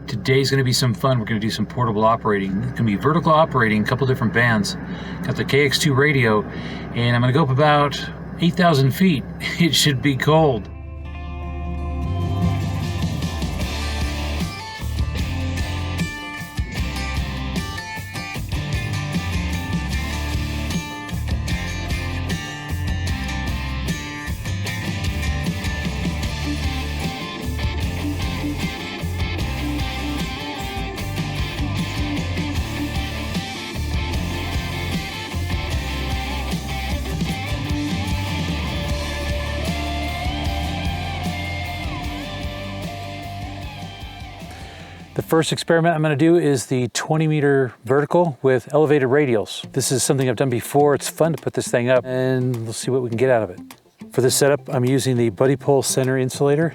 Today's going to be some fun. We're going to do some portable operating. It's going to be vertical operating, a couple different bands. Got the KX2 radio, and I'm going to go up about 8,000 feet. It should be cold. The first experiment I'm going to do is the 20-meter vertical with elevated radials. This is something I've done before. It's fun to put this thing up, and we'll see what we can get out of it. For this setup, I'm using the Buddipole center insulator,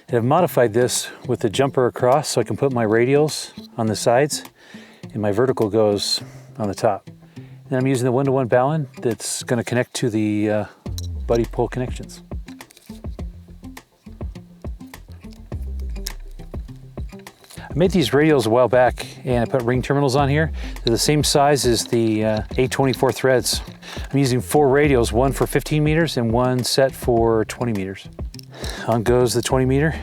and I've modified this with the jumper across so I can put my radials on the sides, and my vertical goes on the top. And I'm using the 1-to-1 ballon that's going to connect to the Buddipole connections. I made these radials a while back, and I put ring terminals on here. They're the same size as the A24 threads. I'm using 4 radials, one for 15 meters and one set for 20 meters. On goes the 20 meter.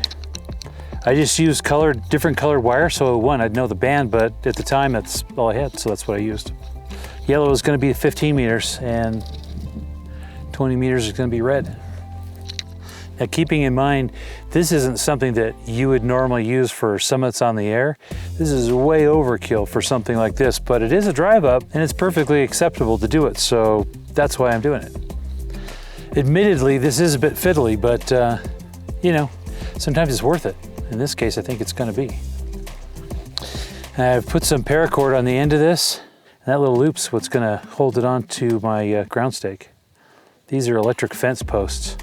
I just used different colored wire, so one, I'd know the band, but at the time that's all I had, so that's what I used. Yellow is going to be 15 meters and 20 meters is going to be red. Now, keeping in mind, this isn't something that you would normally use for summits on the air. This is way overkill for something like this, but it is a drive up and it's perfectly acceptable to do it. So that's why I'm doing it. Admittedly, this is a bit fiddly, but you know, sometimes it's worth it. In this case, I think it's going to be. I've put some paracord on the end of this, and that little loop's what's going to hold it on to my ground stake. These are electric fence posts.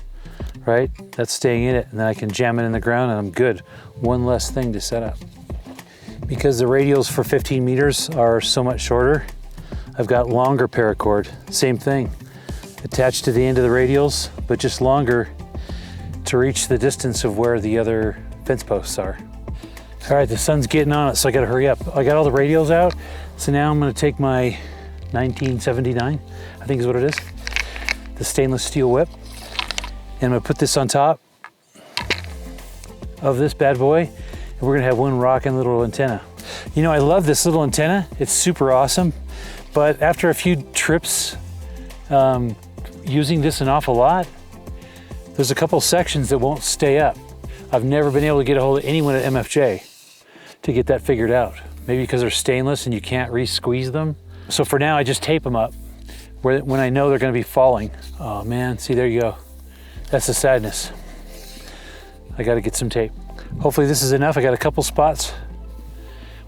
Right? That's staying in it, and then I can jam it in the ground and I'm good. One less thing to set up. Because the radials for 15 meters are so much shorter, I've got longer paracord. Same thing, attached to the end of the radials, but just longer to reach the distance of where the other fence posts are. All right, the sun's getting on it, so I gotta hurry up. I got all the radials out, so now I'm gonna take my 1979, I think is what it is, the stainless steel whip. And I'm gonna put this on top of this bad boy, and we're gonna have one rocking little antenna. You know, I love this little antenna. It's super awesome, but after a few trips using this an awful lot, there's a couple sections that won't stay up. I've never been able to get a hold of anyone at MFJ to get that figured out. Maybe because they're stainless and you can't re-squeeze them. So for now, I just tape them up when I know they're gonna be falling. Oh man, see, there you go. That's the sadness. I gotta get some tape. Hopefully this is enough. I got a couple spots.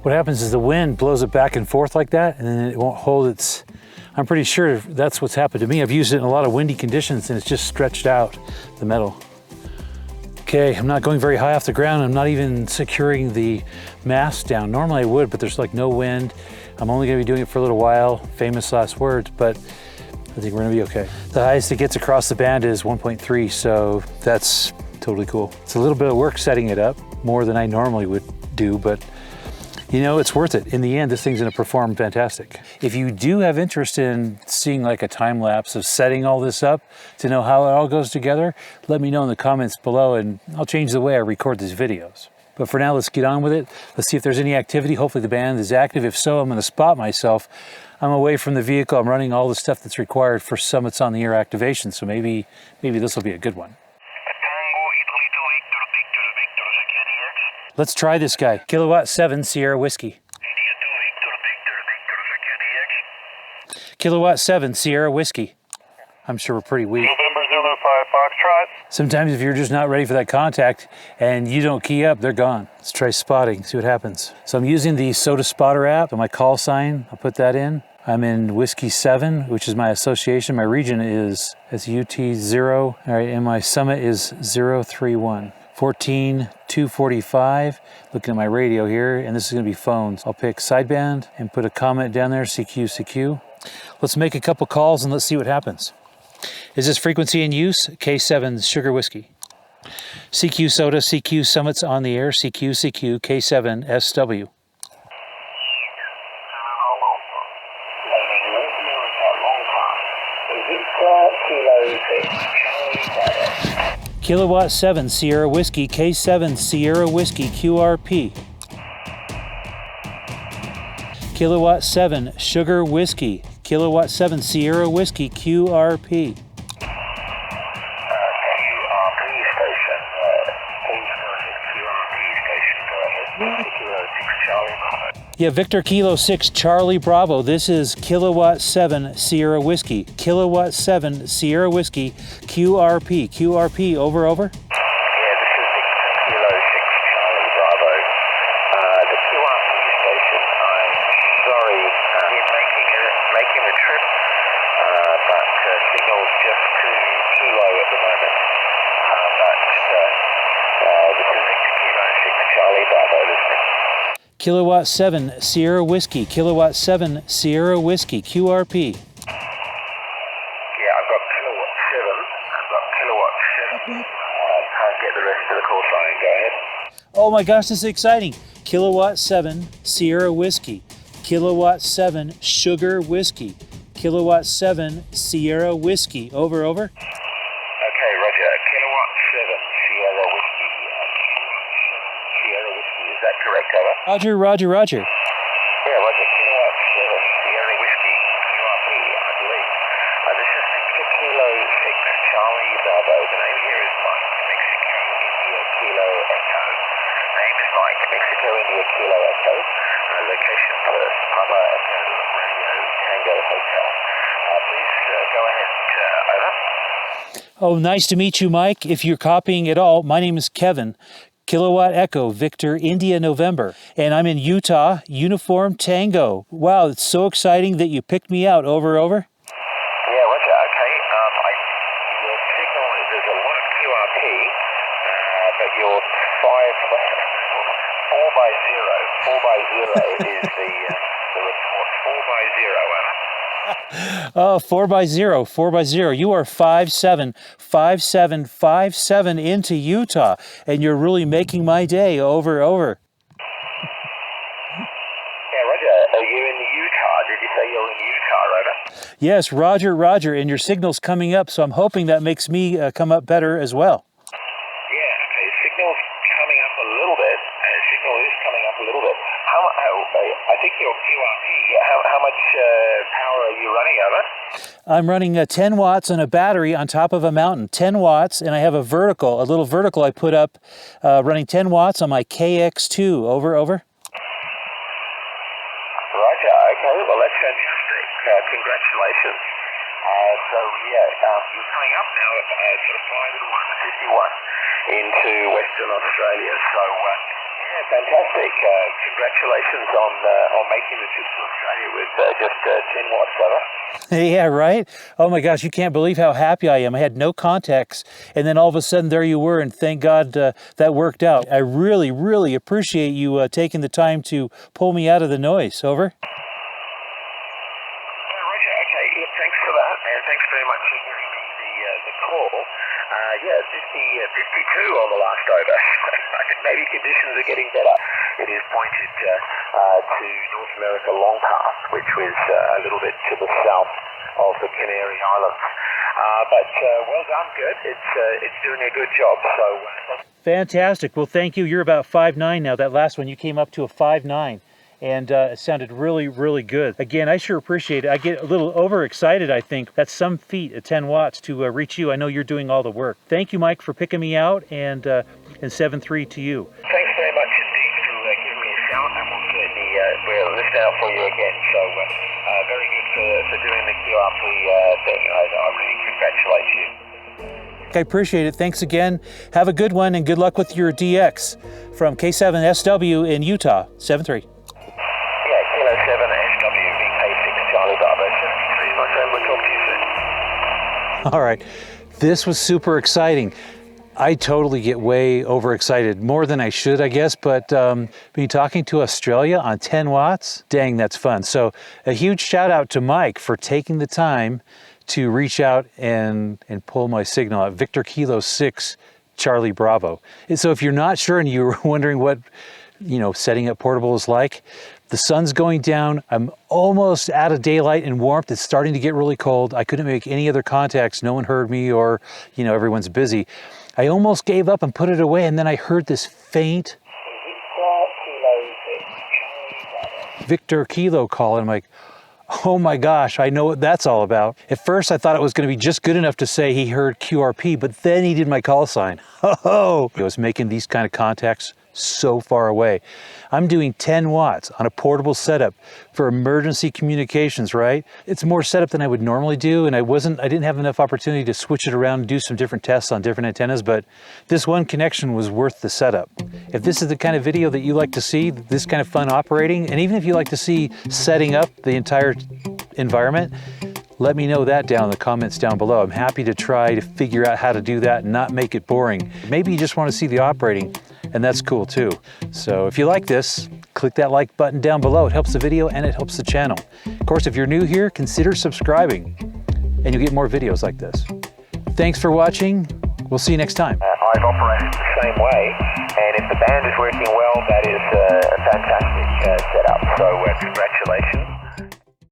What happens is the wind blows it back and forth like that, and then it won't hold its, I'm pretty sure that's what's happened to me. I've used it in a lot of windy conditions and it's just stretched out the metal. Okay, I'm not going very high off the ground. I'm not even securing the mast down. Normally I would, but there's like no wind. I'm only gonna be doing it for a little while. Famous last words, but I think we're gonna be okay. The highest it gets across the band is 1.3, so that's totally cool. It's a little bit of work setting it up, more than I normally would do, but you know, it's worth it. In the end, this thing's gonna perform fantastic. If you do have interest in seeing like a time lapse of setting all this up to know how it all goes together, let me know in the comments below and I'll change the way I record these videos. But for now, let's get on with it. Let's see if there's any activity. Hopefully the band is active. If so, I'm gonna spot myself. I'm away from the vehicle. I'm running all the stuff that's required for summits on the air activation. So maybe this will be a good one. Let's try this guy. Kilowatt 7 Sierra Whiskey. Kilowatt 7 Sierra Whiskey. I'm sure we're pretty weak. November 05 Foxtrot. Sometimes if you're just not ready for that contact and you don't key up, they're gone. Let's try spotting, see what happens. So I'm using the Soda Spotter app, my call sign, I'll put that in. I'm in Whiskey 7, which is my association. My region is UT0, all right, and my summit is 031. 14245, looking at my radio here, and this is gonna be phones. I'll pick sideband and put a comment down there, CQ. Let's make a couple calls and let's see what happens. Is this frequency in use? K7 Sugar Whiskey. CQ Soda, CQ Summits on the air, CQ, CQ, K7SW. Kilowatt 7 Sierra Whiskey, K7 Sierra Whiskey, QRP. Kilowatt 7 Sugar Whiskey, Kilowatt 7 Sierra Whiskey, QRP. Yeah, Victor Kilo 6 Charlie Bravo. This is Kilowatt 7 Sierra Whiskey. Kilowatt 7 Sierra Whiskey, QRP. QRP, over, over. Yeah, this is Victor Kilo 6 Charlie Bravo. The QRP station, I'm sorry, making the trip, but signal's just too low at the moment. This is Victor Kilo 6 Charlie Bravo listening. Kilowatt 7 Sierra Whiskey, Kilowatt 7 Sierra Whiskey, QRP. Yeah, I've got Kilowatt 7. Can't get the rest of the call sign. Go ahead. Oh my gosh, this is exciting. Kilowatt 7 Sierra Whiskey, Kilowatt 7 Sugar Whiskey, Kilowatt 7 Sierra Whiskey, over, over. Okay, roger. Kilowatt 7 Sierra Whiskey. Sierra Whiskey, is that correct, over? Roger, roger, roger. Yeah, roger. Kilowatt 7 Sierra Whiskey, QRP, I believe. This is Victor Kilo 6 Charlie Bravo. The name here is Mike, Mexico, India, Kilo Echo. Name is Mike, Mexico, India, Kilo Echo. Location Perth, Papa Echo, Radio Tango Hotel. Please go ahead, over. Oh, nice to meet you, Mike. If you're copying at all, my name is Kevin. Kilowatt Echo, Victor, India, November. And I'm in Utah, Uniform Tango. Wow, it's so exciting that you picked me out. Over, over. Yeah, roger. Okay. Your signal is there's a lot of QRP, but your 4 by 0 is the report. 4 by 0, over. Oh, 4 by 0, 4 by 0. You are 5'7", 5'7", 5'7" into Utah, and you're really making my day. Over, over. Yeah, roger. Are you in Utah? Did you say you're in Utah, over? Yes, roger, roger. And your signal's coming up, so I'm hoping that makes me come up better as well. Yeah, okay. Signal's coming up a little bit. Signal is coming up a little bit. I think your QRP, how much power are you running, over? I'm running 10 watts on a battery on top of a mountain, 10 watts, and I have a little vertical I put up running 10 watts on my KX2. Over, over. Roger, okay, well that's fantastic. Congratulations. You're coming up now at sort of 5:51 into Western Australia. So, fantastic. Congratulations on making the trip to Australia with just 10 watts, over. Yeah, right? Oh my gosh, you can't believe how happy I am. I had no contacts, and then all of a sudden there you were, and thank God that worked out. I really, really appreciate you taking the time to pull me out of the noise. Over. Roger, okay. Yeah, thanks for that, and thanks very much for giving me the call. 52 on the last over. I think maybe conditions are getting better. It is pointed to North America long pass, which was a little bit to the south of the Canary Islands. Well done, good. It's doing a good job. So Fantastic. Well, thank you. You're about 5'9" now. That last one, you came up to a 5'9". And it sounded really, really good. Again, I sure appreciate it. I get a little overexcited, I think. That's some feat at 10 watts to reach you. I know you're doing all the work. Thank you, Mike, for picking me out, and 7-3 to you. Thanks very much indeed for giving me a shout, and we'll listen out for you again. So very good for doing the QRP thing. I really congratulate you. I appreciate it. Thanks again. Have a good one, and good luck with your DX from K7SW in Utah. 7-3. All right, this was super exciting. I totally get way overexcited, more than I should, I guess, but being talking to Australia on 10 watts, dang, that's fun. So a huge shout out to Mike for taking the time to reach out and pull my signal at Victor Kilo 6 Charlie Bravo. And so if you're not sure and you're wondering what, setting up portable is like, the sun's going down. I'm almost out of daylight and warmth. It's starting to get really cold. I couldn't make any other contacts. No one heard me, or, everyone's busy. I almost gave up and put it away, and then I heard this faint Victor Kilo call, and I'm like, oh my gosh, I know what that's all about. At first, I thought it was going to be just good enough to say he heard QRP, but then he did my call sign. Oh, I was making these kind of contacts so far away. I'm doing 10 watts on a portable setup for emergency communications, right? It's more setup than I would normally do, and I didn't have enough opportunity to switch it around and do some different tests on different antennas, but this one connection was worth the setup. If this is the kind of video that you like to see, this kind of fun operating, and even if you like to see setting up the entire environment, let me know that down in the comments down below. I'm happy to try to figure out how to do that and not make it boring. Maybe you just want to see the operating, and that's cool too. So if you like this, click that like button down below. It helps the video and it helps the channel. Of course, if you're new here, consider subscribing and you'll get more videos like this. Thanks for watching. We'll see you next time. I've operated the same way, and if the band is working well, that is a fantastic setup. So congratulations.